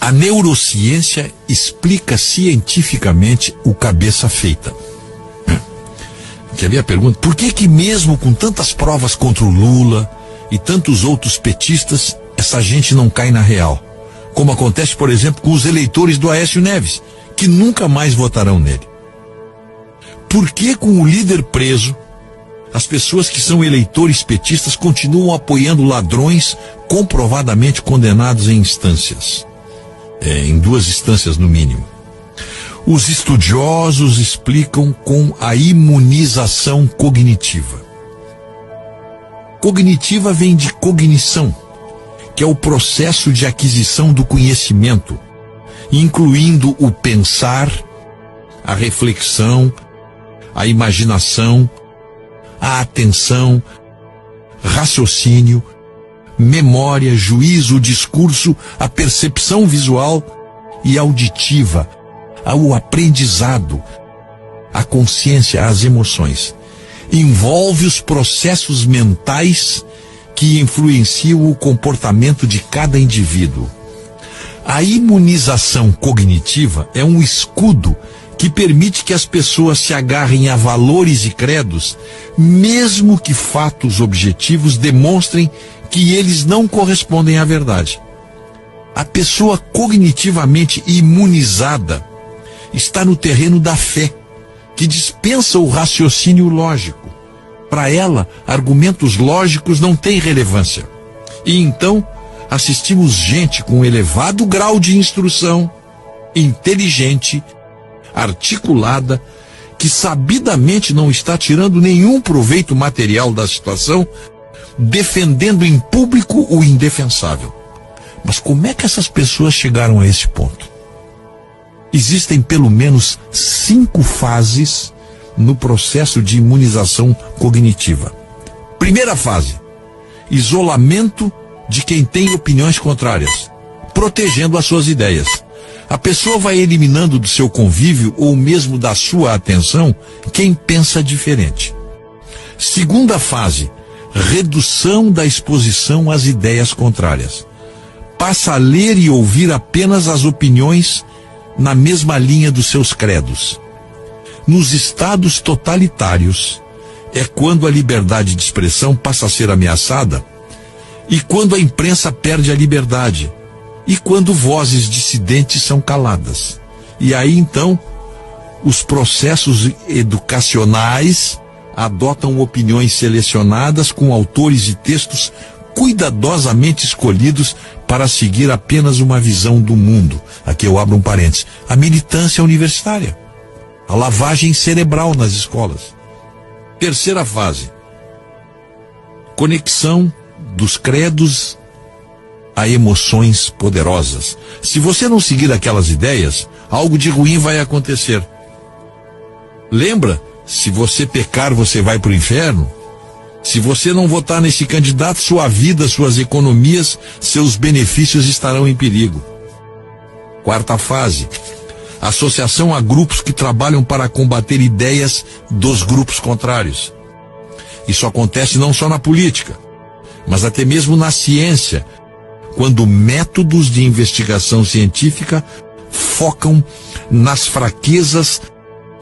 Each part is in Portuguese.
A neurociência explica cientificamente o cabeça feita. Quer ver a pergunta? Por que mesmo com tantas provas contra o Lula e tantos outros petistas, essa gente não cai na real? Como acontece, por exemplo, com os eleitores do Aécio Neves, que nunca mais votarão nele. Por que com o líder preso, as pessoas que são eleitores petistas continuam apoiando ladrões comprovadamente condenados em instâncias? Em 2 instâncias no mínimo. Os estudiosos explicam com a imunização cognitiva. Cognitiva vem de cognição, que é o processo de aquisição do conhecimento, incluindo o pensar, a reflexão, a imaginação, a atenção, raciocínio, memória, juízo, discurso, a percepção visual e auditiva, o aprendizado, a consciência, as emoções. Envolve os processos mentais que influenciam o comportamento de cada indivíduo. A imunização cognitiva é um escudo que permite que as pessoas se agarrem a valores e credos, mesmo que fatos objetivos demonstrem que eles não correspondem à verdade. A pessoa cognitivamente imunizada está no terreno da fé, que dispensa o raciocínio lógico. Para ela, argumentos lógicos não têm relevância. E então, assistimos gente com elevado grau de instrução, inteligente, articulada, que sabidamente não está tirando nenhum proveito material da situação, defendendo em público o indefensável. Mas como é que essas pessoas chegaram a esse ponto? Existem pelo menos 5 fases no processo de imunização cognitiva. Primeira fase: isolamento de quem tem opiniões contrárias, protegendo as suas ideias. A pessoa vai eliminando do seu convívio ou mesmo da sua atenção quem pensa diferente. Segunda fase: redução da exposição às ideias contrárias. Passa a ler e ouvir apenas as opiniões na mesma linha dos seus credos. Nos estados totalitários, é quando a liberdade de expressão passa a ser ameaçada, e quando a imprensa perde a liberdade, e quando vozes dissidentes são caladas. E aí então, os processos educacionais adotam opiniões selecionadas com autores e textos cuidadosamente escolhidos para seguir apenas uma visão do mundo. Aqui eu abro um parênteses: a militância universitária, a lavagem cerebral nas escolas. Terceira fase: conexão dos credos a emoções poderosas. Se você não seguir aquelas ideias, algo de ruim vai acontecer. Lembra? Se você pecar, você vai para o inferno. Se você não votar nesse candidato, sua vida, suas economias, seus benefícios estarão em perigo. Quarta fase: associação a grupos que trabalham para combater ideias dos grupos contrários. Isso acontece não só na política, mas até mesmo na ciência, quando métodos de investigação científica focam nas fraquezas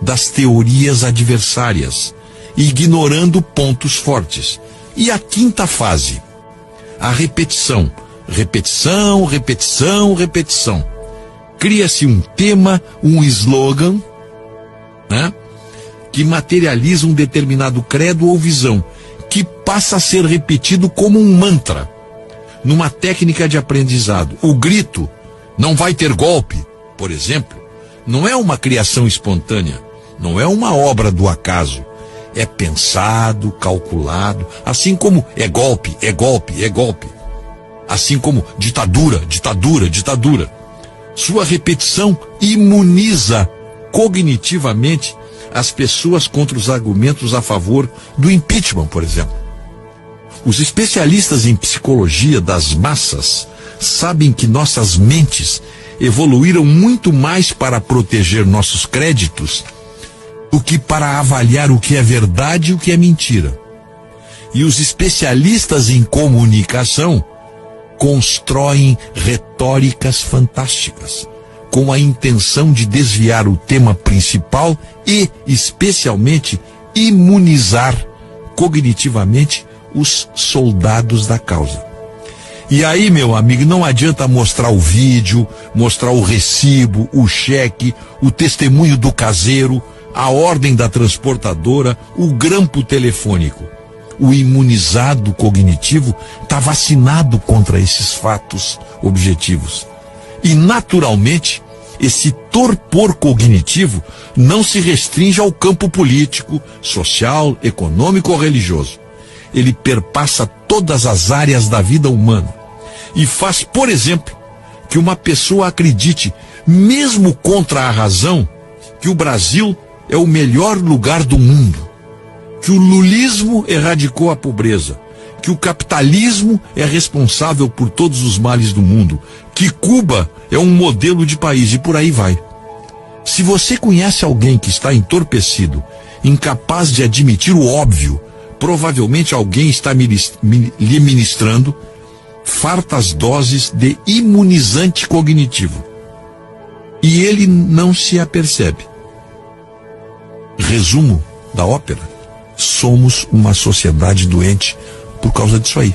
das teorias adversárias, ignorando pontos fortes. E a quinta fase: a repetição. Repetição, repetição, repetição. Cria-se um tema, um slogan, né, que materializa um determinado credo ou visão, que passa a ser repetido como um mantra, numa técnica de aprendizado. O grito "não vai ter golpe", por exemplo, não é uma criação espontânea, não é uma obra do acaso. É pensado, calculado, assim como é golpe, é golpe, é golpe. Assim como ditadura, ditadura, ditadura. Sua repetição imuniza cognitivamente as pessoas contra os argumentos a favor do impeachment, por exemplo. Os especialistas em psicologia das massas sabem que nossas mentes evoluíram muito mais para proteger nossos créditos do que para avaliar o que é verdade e o que é mentira. E os especialistas em comunicação constroem retóricas fantásticas, com a intenção de desviar o tema principal e, especialmente, imunizar cognitivamente os soldados da causa. E aí, meu amigo, não adianta mostrar o vídeo, mostrar o recibo, o cheque, o testemunho do caseiro, a ordem da transportadora, o grampo telefônico. O imunizado cognitivo está vacinado contra esses fatos objetivos. E, naturalmente, esse torpor cognitivo não se restringe ao campo político, social, econômico ou religioso. Ele perpassa todas as áreas da vida humana e faz, por exemplo, que uma pessoa acredite, mesmo contra a razão, que o Brasil é o melhor lugar do mundo, que o lulismo erradicou a pobreza, que o capitalismo é responsável por todos os males do mundo, que Cuba é um modelo de país e por aí vai. Se você conhece alguém que está entorpecido, incapaz de admitir o óbvio, provavelmente alguém está lhe ministrando fartas doses de imunizante cognitivo. E ele não se apercebe. Resumo da ópera: somos uma sociedade doente por causa disso aí.